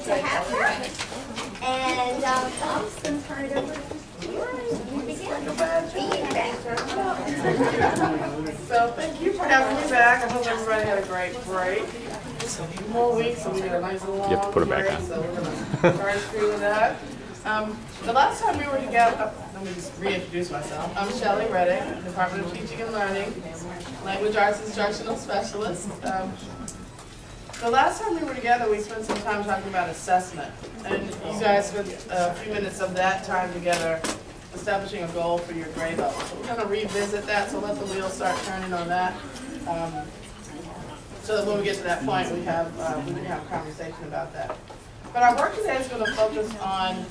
to have her. And I'm just going to turn it over to So thank you for having me back. I hope everybody had a great break. Whole week, so we did a nice long You have to put it back break, on. so we're going to start through with that. The last time we were together, let me just reintroduce myself. I'm Shelley Reddick, Department of Teaching and Learning, Language Arts Instructional Specialist. The last time we were together, we spent some time talking about assessment. And you guys spent a few minutes of that time together establishing a goal for your grade level. So we're going to revisit that, so let the wheels start turning on that. So that when we get to that point, we can have a conversation about that. But our work today is going to focus on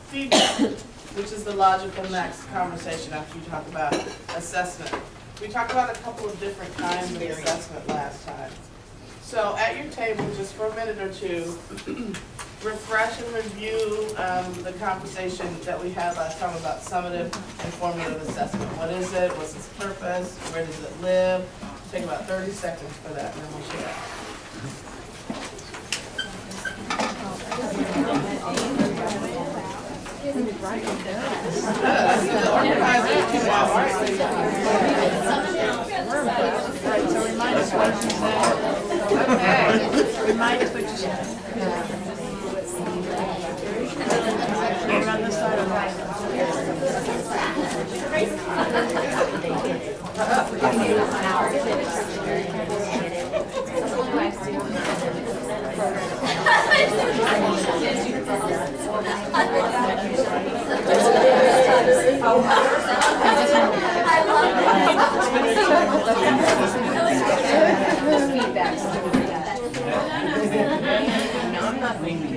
feedback, which is the logical next conversation after you talk about assessment. We talked about a couple of different kinds of assessment last time. So at your table, just for a minute or two, refresh and review the conversation that we had last time about summative and formative assessment. What is it? What's its purpose? Where does it live? Take about 30 seconds for that, and then we'll share. So remind us what you said. Okay. Remind us what you said. You're on this side of the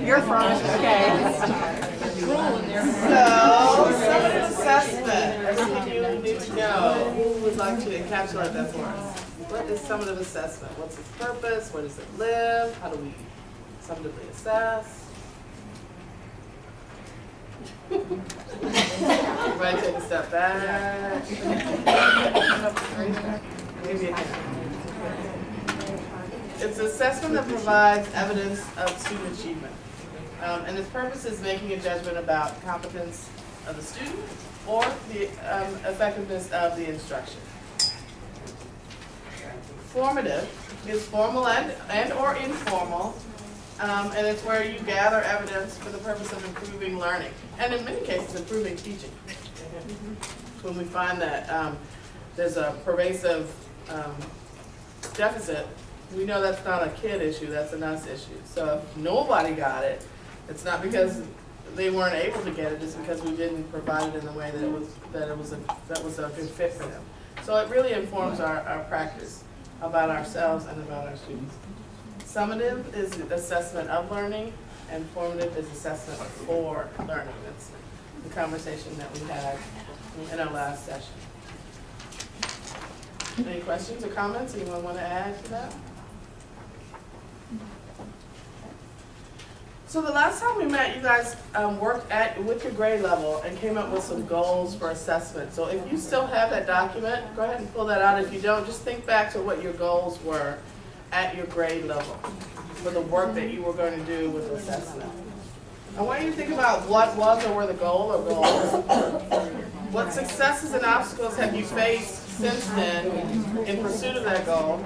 You're from, okay. So, summative assessment, everything you need to know. Who would like to encapsulate that for us? What is summative assessment? What's its purpose? Where does it live? How do we summatively assess? Everybody take a step back. Maybe again. It's an assessment that provides evidence of student achievement. And its purpose is making a judgment about competence of the student or the effectiveness of the instruction. Formative is formal and or informal, and it's where you gather evidence for the purpose of improving learning, and in many cases improving teaching. When we find that there's a pervasive deficit, we know that's not a kid issue, that's an us issue. So if nobody got it, it's not because they weren't able to get it, it's because we didn't provide it in the way that was a good fit for them. So it really informs our practice about ourselves and about our students. Summative is assessment of learning, and formative is assessment for learning. That's the conversation that we had in our last session. Any questions or comments anyone want to add to that? So the last time we met, you guys worked with your grade level and came up with some goals for assessment. So if you still have that document, go ahead and pull that out. If you don't, just think back to what your goals were at your grade level for the work that you were going to do with assessment. I want you to think about what was or were the goal or goals. What successes and obstacles have you faced since then in pursuit of that goal?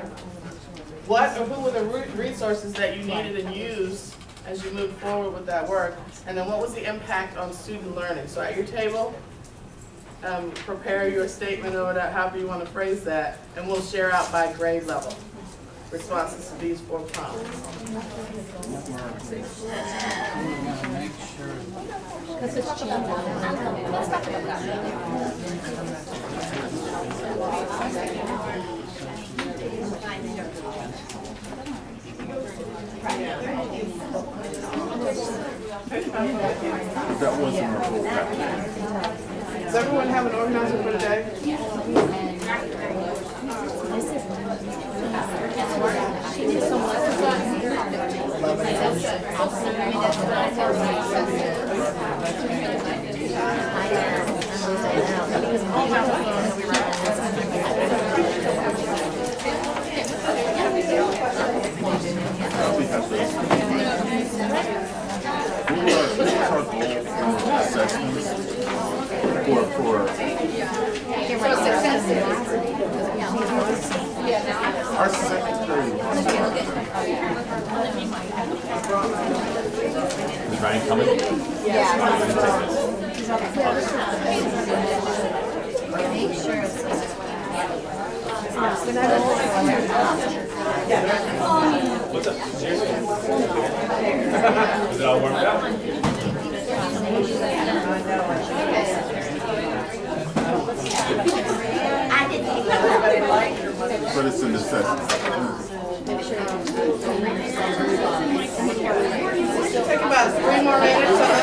What or who were the resources that you needed and used as you move forward with that work? And then what was the impact on student learning? So at your table, prepare your statement or however you want to phrase that, and we'll share out by grade level responses to these 4 prompts. Because it's cheap. Let's talk about that. That wasn't our whole Does everyone have an organizer for today? Is Ryan coming? What's up? Seriously? Is it all warmed up? But it's a necessity. Take about 3 more minutes on this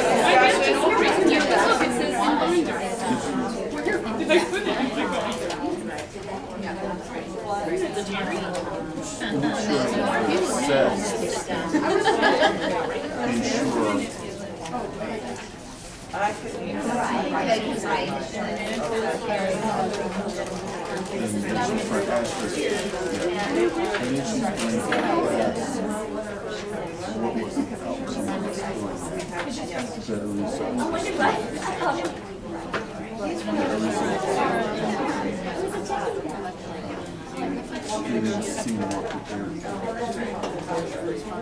Students seem more prepared.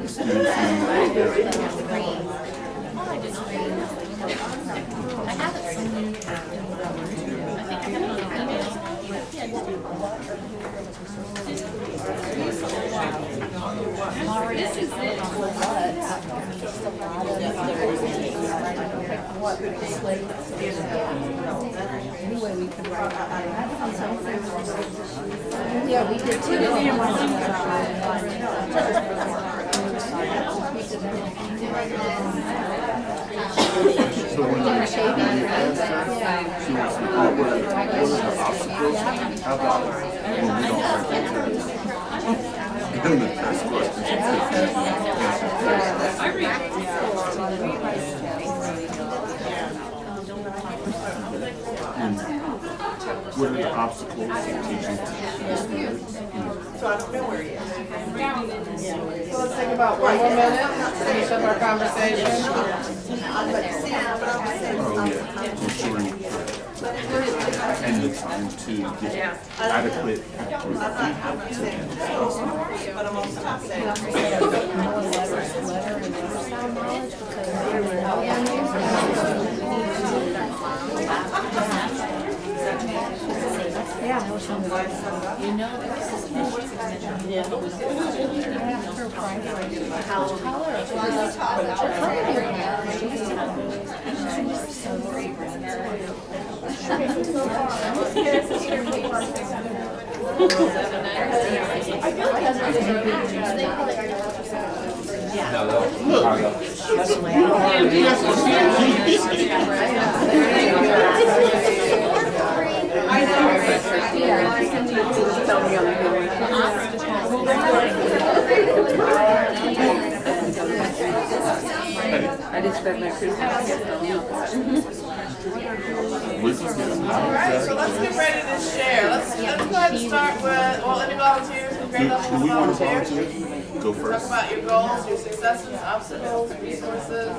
Students seem more prepared. Yeah, we did too. So when you're shaving, she wants to know what are the obstacles? How about when we don't like it? Then the test questions. What are the obstacles of teaching the students? So I don't know where he is. So let's take about 1 more minute, finish up our conversation. Oh, yeah, ensuring and the time to get adequate I just spent my Christmas gift on you. Alright, so let's get ready to share. Let's go ahead and start with, well, any volunteers? Grade level Do we want to volunteers? volunteer? Go Talk first. about your goals, your successes, obstacles, resources.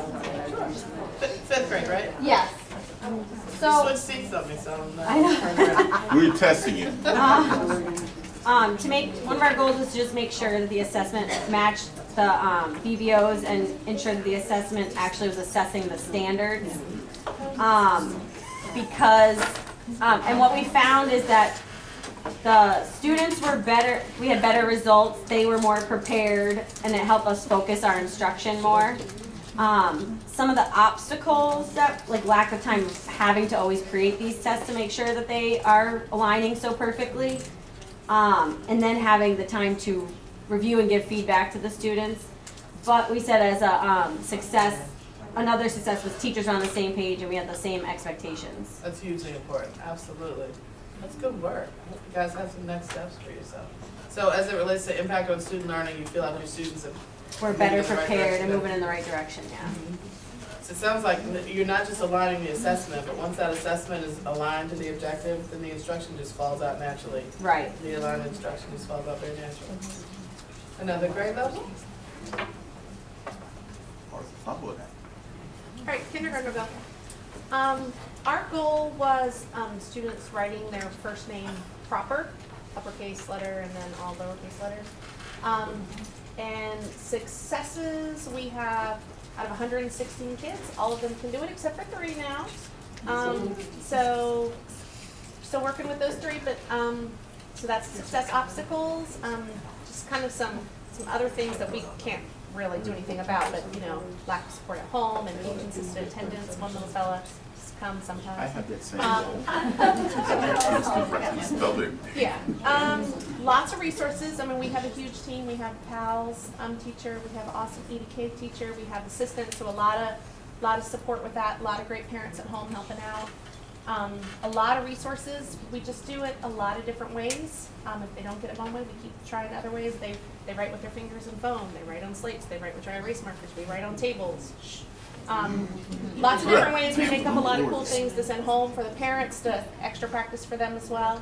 Fifth grade, right? Yes. You So, switched seats on me, so I'm We're testing it. To make, one of our goals is to just make sure that the assessment matched the BBOs and ensure that the assessment actually was assessing the standards. Because, and what we found is that the students were better, we had better results, they were more prepared, and it helped us focus our instruction more. Some of the obstacles that, like lack of time having to always create these tests to make sure that they are aligning so perfectly. And then having the time to review and give feedback to the students. But we said as a success, another success was teachers were on the same page and we had the same expectations. That's hugely important, absolutely. That's good work. I hope you guys have some next steps for yourself. So as it relates to impact on student learning, you feel like your students have We're better moved in the right prepared and direction. moving in the right direction, yeah. So it sounds like you're not just aligning the assessment, but once that assessment is aligned to the objective, then the instruction just falls out naturally. Right. The aligned instruction just falls out very naturally. Another grade level? I'll go with that. All right, kindergarten go. Our goal was students writing their first name proper, uppercase letter and then all lowercase letters. And Successes, we have out of 116 kids, all of them can do it except for 3 now. So still working with those 3, but so that's success. Obstacles, just kind of some other things that we can't really do anything about, but you know, lack of support at home and inconsistent attendance. One little fella just comes sometimes. I had that same goal. Building. Yeah. Lots of resources. I mean, we have a huge team. We have PALS teacher. We have awesome EDK teacher. We have assistants. So a lot of support with that. A lot of great parents at home helping out. A lot of resources. We just do it a lot of different ways. If they don't get it one way, we keep trying other ways. They write with their fingers and foam. They write on slates. They write with dry erase markers. We write on tables. Lots of different ways. We make up a lot of cool things to send home for the parents, to extra practice for them as well.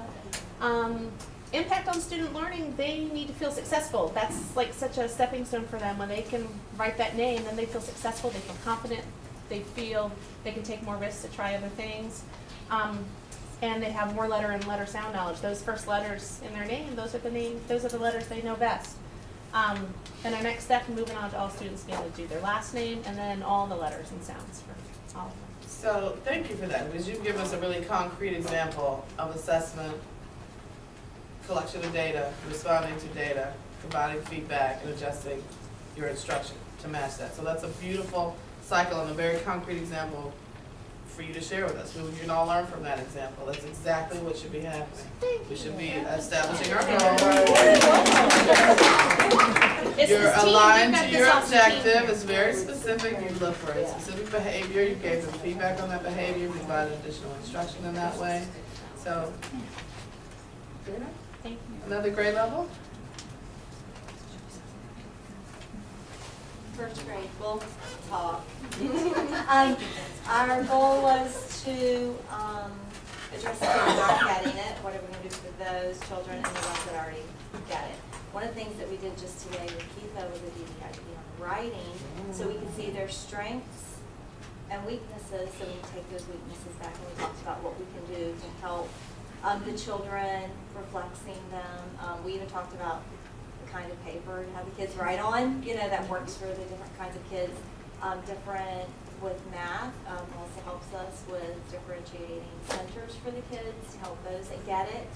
Impact on student learning, they need to feel successful. That's like such a stepping stone for them. When they can write that name, then they feel successful, they feel confident, they feel they can take more risks to try other things. And they have more letter and letter sound knowledge. Those first letters in their name, those are the letters they know best. And our next step, moving on to all students being able to do their last name and then all the letters and sounds for all of them. So thank you for that, because you give us a really concrete example of assessment, collection of data, responding to data, providing feedback, and adjusting your instruction to match that. So that's a beautiful cycle and a very concrete example for you to share with us. We can all learn from that example. That's exactly what should be happening. We should be establishing our goals. You're aligned to your objective. It's very specific. You look for a specific behavior. You gave them feedback on that behavior. You provided additional instruction in that way. So, Thank you. another grade level? First grade, we'll talk. Our goal was to address the kids that aren't getting it. What are we going to do for those children and the ones that already get it? One of the things that we did just today with Keitha was a DDIP on writing, so we could see their strengths and weaknesses, so we can take those weaknesses back, and we talked about what we can do to help the children, for flexing them. We even talked about the kind of paper to have the kids write on, you know, that works for the different kinds of kids. Different with math, also helps us with differentiating centers for the kids, to help those that get it,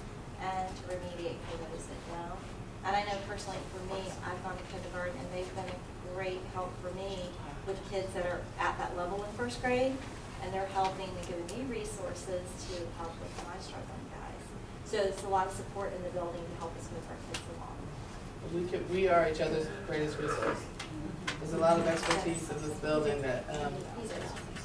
and to remediate for those that don't. And I know personally for me, I've gone to kindergarten, and they've been a great help for me with kids that are at that level in first grade, and they're helping and giving me resources to help with my struggling guys. So it's a lot of support in the building to help us move our kids along. We are each other's greatest resource. There's a lot of expertise in this building that,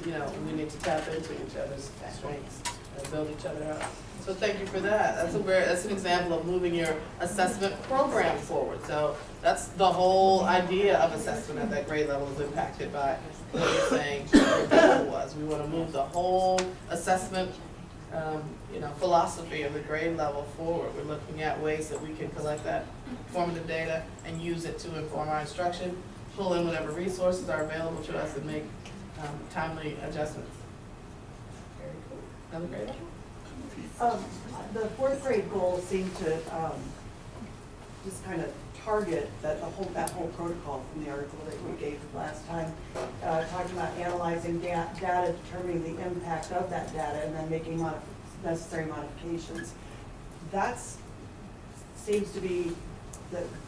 you know, we need to tap into each other's strengths and build each other up. So thank you for that. That's an example of moving your assessment program forward. So that's the whole idea of assessment at that grade level is impacted by what you're saying your goal was. We want to move the whole assessment philosophy of the grade level forward. We're looking at ways that we can collect that formative data and use it to inform our instruction, pull in whatever resources are available to us, and make timely adjustments. Very cool. Another grade level? The fourth grade goals seem to just kind of target that whole protocol from the article that we gave last time, talking about analyzing data, determining the impact of that data, and then making necessary modifications. That seems to be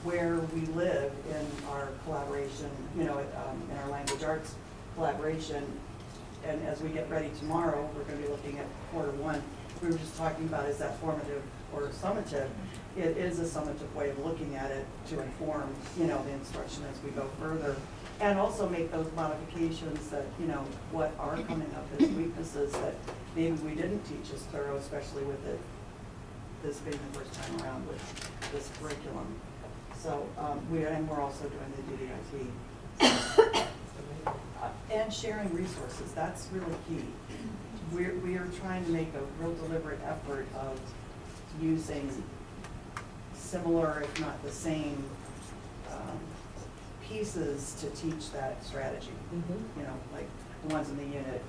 where we live in our collaboration, in our language arts collaboration. And as we get ready tomorrow, we're going to be looking at quarter one. We were just talking about, is that formative or summative? It is a summative way of looking at it to inform, the instruction as we go further. And also make those modifications that, what are coming up as weaknesses that maybe we didn't teach as thorough, especially with this being the first time around with this curriculum. So, we're also doing the DDIT. And sharing resources, that's really key. We are trying to make a real deliberate effort of using similar, if not the same, pieces to teach that strategy. Like the ones in the unit,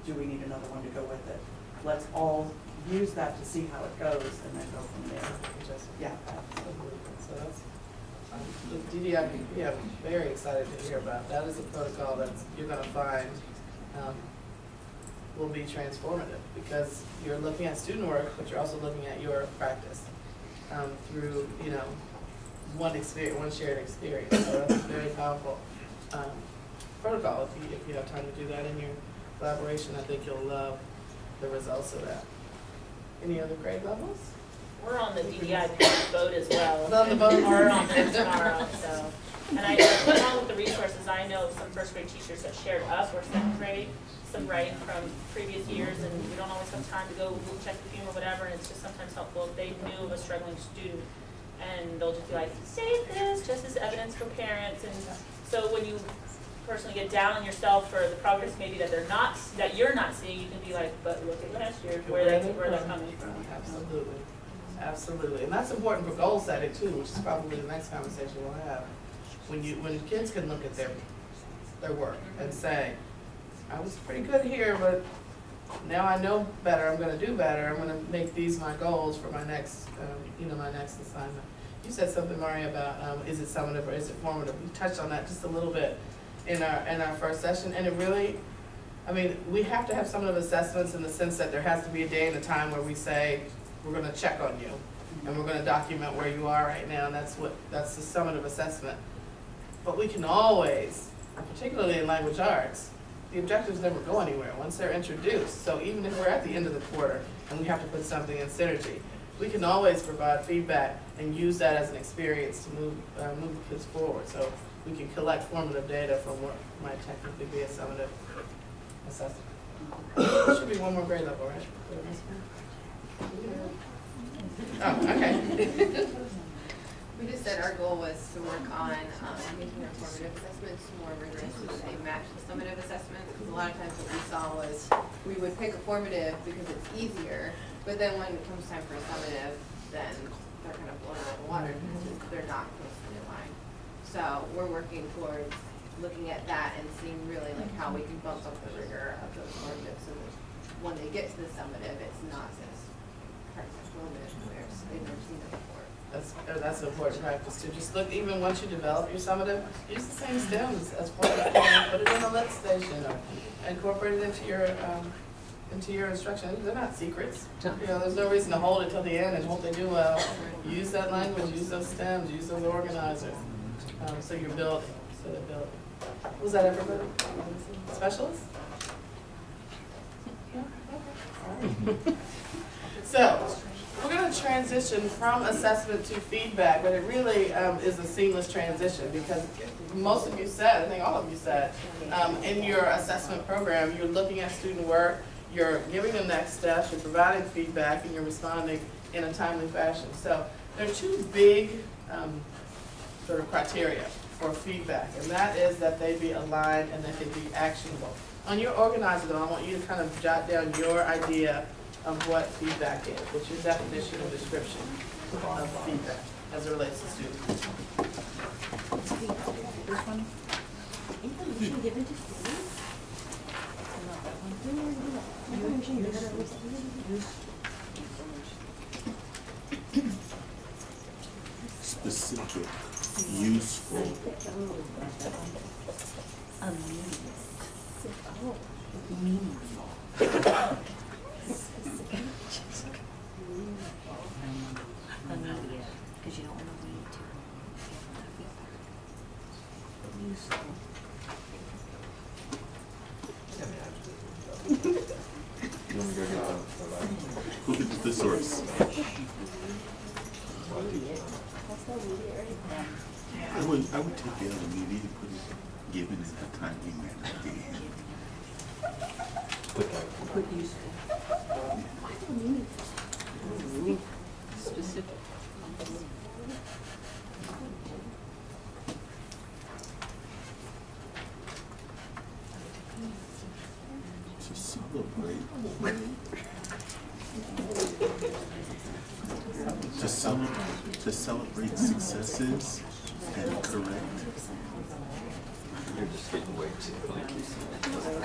do we need another one to go with it? Let's all use that to see how it goes and then go from there. Yeah. So that's The DDIP, I'm very excited to hear about. That is a protocol that you're gonna find will be transformative, because you're looking at student work, but you're also looking at your practice through, you know, one experience, one shared experience. So that's a very powerful protocol. If you have time to do that in your collaboration, I think you'll love the results of that. Any other grade levels? We're on the DDI vote as well. On the vote. We're on it tomorrow, so. And I know, along with the resources, I know some first grade teachers have shared us, or second grade, some writing from previous years, and we don't always have time to go check the funeral or whatever, and it's just sometimes helpful if they knew of a struggling student, and they'll just be like, save this, just as evidence for parents, and so when you personally get down on yourself for the progress maybe that you're not seeing, you can be like, but look at last year, where they're coming from. Absolutely. Absolutely. And that's important for goal setting too, which is probably the next conversation we'll have. When kids can look at their work and say, I was pretty good here, but now I know better, I'm gonna do better, I'm gonna make these my goals for my next, my next assignment. You said something, Maria, about is it summative or is it formative? We touched on that just a little bit in our first session, and it really, we have to have summative assessments in the sense that there has to be a day and a time where we say, we're gonna check on you, and we're gonna document where you are right now, and that's the summative assessment. But we can always, particularly in language arts, the objectives never go anywhere once they're introduced. So even if we're at the end of the quarter and we have to put something in synergy, we can always provide feedback and use that as an experience to move kids forward. So we can collect formative data from what might technically be a summative assessment. There should be one more grade level, right? Oh, okay. We just said our goal was to work on making our formative assessments more rigorous so that they match the summative assessments. Because a lot of times what we saw was we would pick a formative because it's easier, but then when it comes time for a summative, then they're kind of blown out of the water because they're not close to the line. So we're working towards looking at that and seeing really like how we can bump up the rigor of those formatives so that when they get to the summative, it's not this hard formative where they've never seen it before. That's an important practice too. Just look, even once you develop your summative, use the same stems as part of the plan. Put it in a lit station or incorporate it into your instruction. They're not secrets. There's no reason to hold it till the end and hope they do well. Use that language, use those stems, use those organizers. So you're building. So they're building. Was that everybody? Specialists? Yeah? Okay. All right. So, we're going to transition from assessment to feedback, but it really is a seamless transition because most of you said, I think all of you said, in your assessment program, you're looking at student work, you're giving them next steps, you're providing feedback, and you're responding in a timely fashion. So there are two big sort of criteria for feedback, and that is that they be aligned and that they be actionable. On your organizer, though, I want you to kind of jot down your idea of what feedback is. What's your definition or description of feedback as it relates to students? This one? Specific, useful. Meaningful. Because you don't want to lead to useful. You want to go get who could the thesaurus? I would take the other media and put it given at the time we met at the end. Put useful. Why do meaningful? Specific. To celebrate. To celebrate successes and correct. You're just getting way too funky. I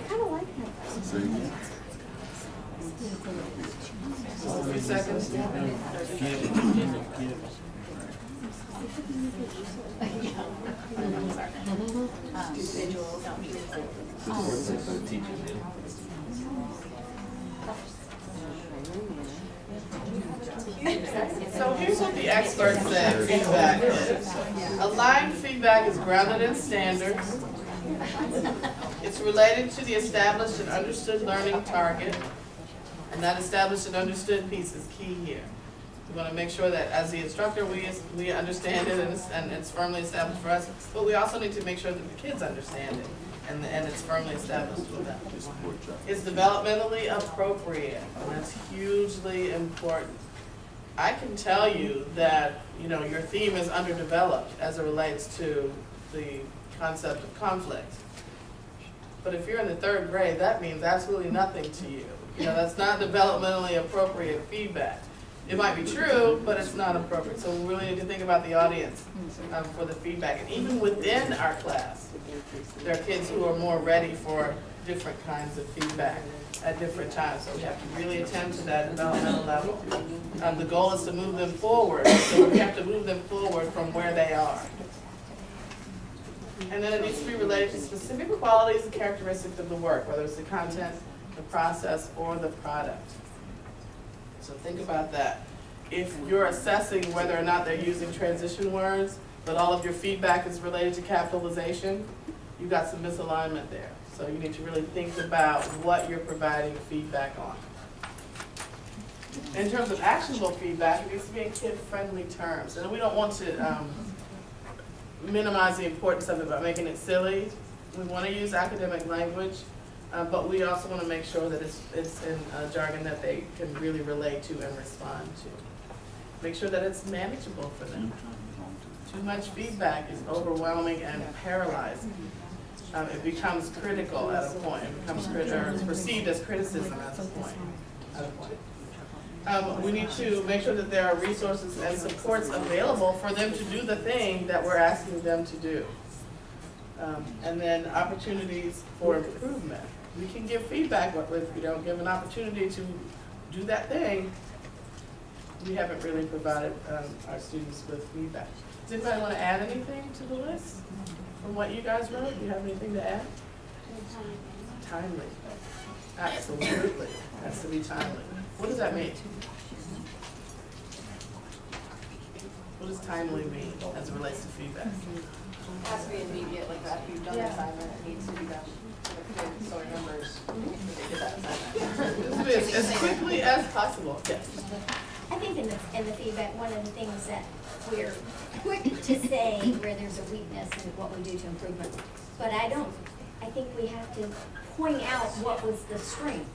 kind of like that. So yeah. Just a few seconds. Give. So here's what the experts say feedback is. Aligned feedback is grounded in standards. It's related to the established and understood learning target. And that established and understood piece is key here. We want to make sure that as the instructor, we understand it and it's firmly established for us, but we also need to make sure that the kids understand it and it's firmly established for them. It's developmentally appropriate, and that's hugely important. I can tell you that, your theme is underdeveloped as it relates to the concept of conflict. But if you're in the 3rd grade, that means absolutely nothing to you. That's not developmentally appropriate feedback. It might be true, but it's not appropriate. So we really need to think about the audience for the feedback. And even within our class, there are kids who are more ready for different kinds of feedback at different times. So we have to really attend to that developmental level. The goal is to move them forward. So we have to move them forward from where they are. And then it needs to be related to specific qualities and characteristics of the work, whether it's the content, the process, or the product. So think about that. If you're assessing whether or not they're using transition words, but all of your feedback is related to capitalization, you've got some misalignment there. So you need to really think about what you're providing feedback on. In terms of actionable feedback, it needs to be in kid-friendly terms. And we don't want to minimize the importance of it by making it silly. We want to use academic language, but we also want to make sure that it's in jargon that they can really relate to and respond to. Make sure that it's manageable for them. Too much feedback is overwhelming and paralyzing. It becomes critical at a point. It becomes it's perceived as criticism at a point. We need to make sure that there are resources and supports available for them to do the thing that we're asking them to do. And then opportunities for improvement. We can give feedback, but if we don't give an opportunity to do that thing, we haven't really provided our students with feedback. Does anybody want to add anything to the list from what you guys wrote? Do you have anything to add? Timely. Absolutely. Has to be timely. What does that mean? What does timely mean as it relates to feedback? It has to be immediate, like after you've done the assignment, it needs to be done. So our numbers, get that assignment. As quickly as possible, yes. I think in the feedback, one of the things that we're quick to say where there's a weakness and what we do to improve it. But I think we have to point out what was the strength,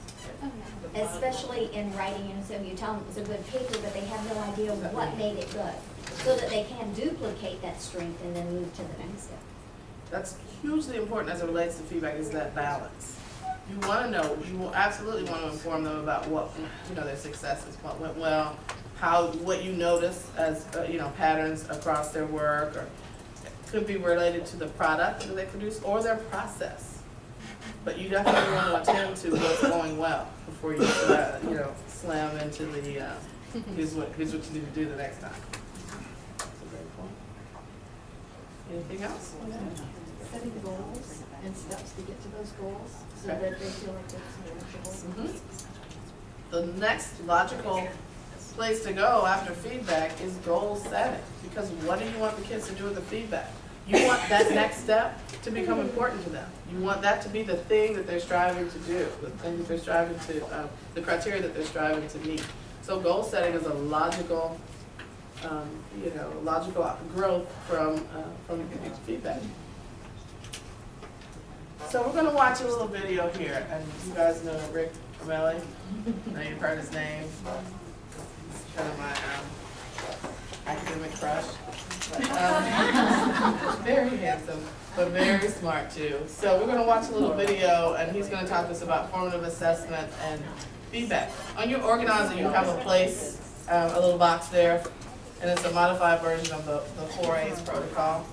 especially in writing. And so you tell them it was a good paper, but they have no idea what made it good, so that they can duplicate that strength and then move to the next step. That's hugely important as it relates to feedback, is that balance. You want to know, you will absolutely want to inform them about what, their successes, what went well, what you notice as, patterns across their work, or could be related to the product that they produce or their process. But you definitely want to attend to what's going well before you, slam into the, here's what you need to do the next time. That's a great point. Anything else? Setting goals and steps to get to those goals so Okay. that they feel like it's manageable. The next logical place to go after feedback is goal setting. Because what do you want the kids to do with the feedback? You want that next step to become important to them. You want that to be the thing that they're striving to do, the thing that they're striving to, the criteria that they're striving to meet. So goal setting is a logical, logical growth from feedback. So we're going to watch a little video here, and you guys know Rick Camelli. Now you've heard his name. He's kind of my academic crush. But, very handsome, but very smart too. So we're going to watch a little video, and he's going to talk to us about formative assessment and feedback. On your organizer, you have a place, a little box there, and it's a modified version of the 4A's protocol.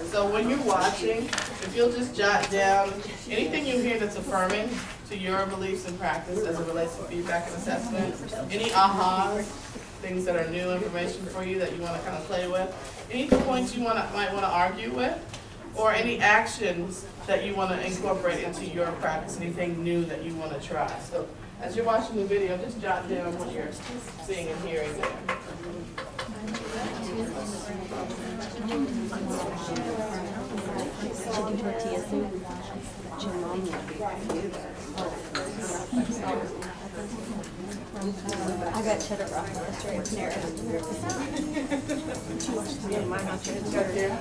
So when you're watching, if you'll just jot down anything you hear that's affirming to your beliefs and practice as it relates to feedback and assessment, any ahas, things that are new information for you that you want to kind of play with, any points you might want to argue with, or any actions that you want to incorporate into your practice, anything new that you want to try. So as you're watching the video, just jot down what you're seeing and hearing there. I got cheddar broth yesterday. Yeah, my house is here.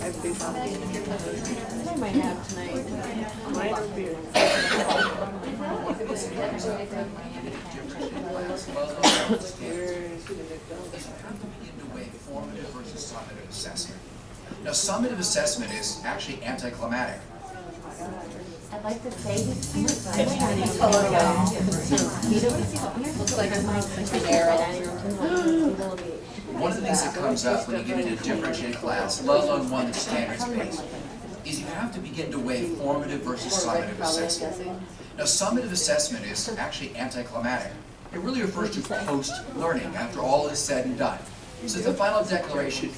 Every I might have tonight. Mine's beer. Formative versus summative assessment. Now, summative assessment is actually anticlimactic. I'd like to say One of the things that comes up when you get into a differentiated class, let alone one that's standards-based, is you have to begin to weigh formative versus summative assessment. Now, summative assessment is actually anticlimactic. It really refers to post-learning, after all is said and done. So the final declaration,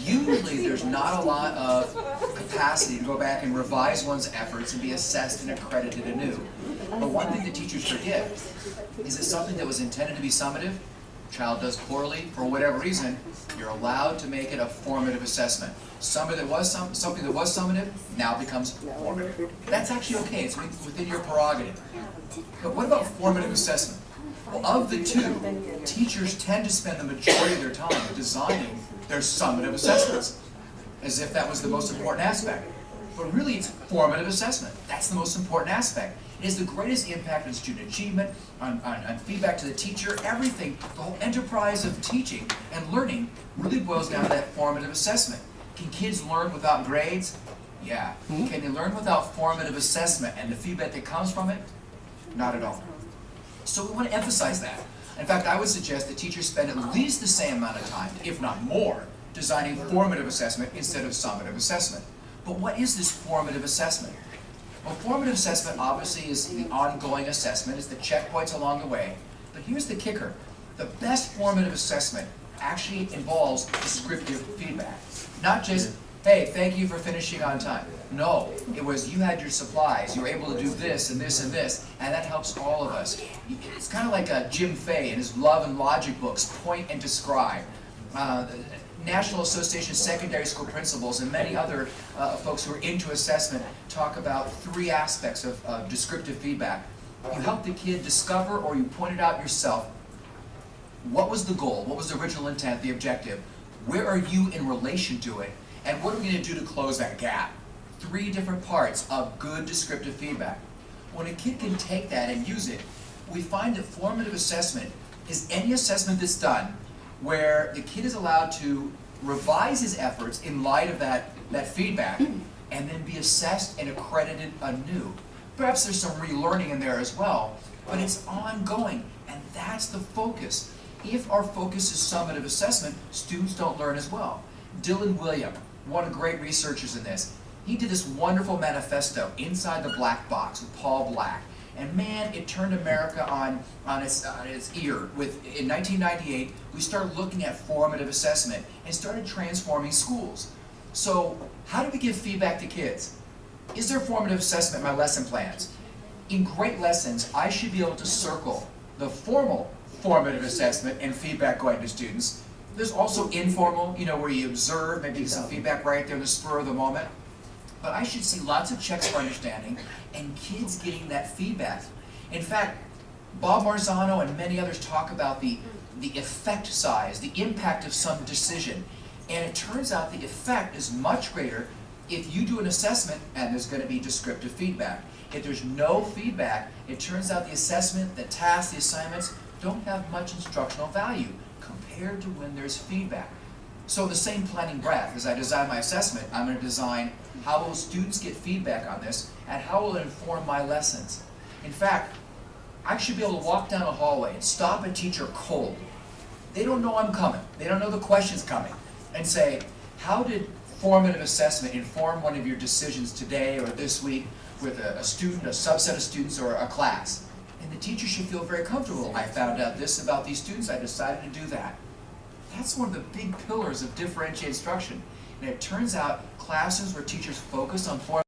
usually there's not a lot of capacity to go back and revise one's efforts and be assessed and accredited anew. But one thing that teachers forget is that something that was intended to be summative, child does poorly for whatever reason, you're allowed to make it a formative assessment. Something that was summative now becomes formative. That's actually okay, it's within your prerogative. But what about formative assessment? Well, of the two, teachers tend to spend the majority of their time designing their summative assessments, as if that was the most important aspect. But really, it's formative assessment. That's the most important aspect. It has the greatest impact on student achievement, on feedback to the teacher, everything. The whole enterprise of teaching and learning really boils down to that formative assessment. Can kids learn without grades? Yeah. Can they learn without formative assessment and the feedback that comes from it? Not at all. So we want to emphasize that. In fact, I would suggest that teachers spend at least the same amount of time, if not more, designing formative assessment instead of summative assessment. But what is this formative assessment? Well, formative assessment obviously is the ongoing assessment, it's the checkpoints along the way. But here's the kicker. The best formative assessment actually involves descriptive feedback. Not just, hey, thank you for finishing on time. No, it was you had your supplies, you were able to do this and this and this, and that helps all of us. It's kind of like Jim Fay in his Love and Logic books, Point and Describe. National Association of Secondary School Principals and many other folks who are into assessment talk about three aspects of descriptive feedback. You help the kid discover, or you point it out yourself, what was the goal, what was the original intent, the objective, where are you in relation to it, and what are we going to do to close that gap? Three different parts of good descriptive feedback. When a kid can take that and use it, we find that formative assessment is any assessment that's done where the kid is allowed to revise his efforts in light of that feedback and then be assessed and accredited anew. Perhaps there's some relearning in there as well, but it's ongoing, and that's the focus. If our focus is summative assessment, students don't learn as well. Dylan William, one of the great researchers in this, he did this wonderful manifesto, Inside the Black Box, with Paul Black. And man, it turned America on its ear. In 1998, we started looking at formative assessment and started transforming schools. So how do we give feedback to kids? Is there formative assessment in my lesson plans? In great lessons, I should be able to circle the formal formative assessment and feedback going to students. There's also informal, where you observe, maybe some feedback right there in the spur of the moment. But I should see lots of checks for understanding and kids getting that feedback. In fact, Bob Marzano and many others talk about the effect size, the impact of some decision. And it turns out the effect is much greater if you do an assessment and there's going to be descriptive feedback. If there's no feedback, it turns out the assessment, the tasks, the assignments don't have much instructional value compared to when there's feedback. So in the same planning breath, as I design my assessment, I'm going to design how will students get feedback on this and how will it inform my lessons. In fact, I should be able to walk down a hallway and stop a teacher cold. They don't know I'm coming. They don't know the question's coming. And say, how did formative assessment inform one of your decisions today or this week with a student, a subset of students, or a class? And the teacher should feel very comfortable. I found out this about these students, I decided to do that. That's one of the big pillars of differentiated instruction. And it turns out classes where teachers focus on formative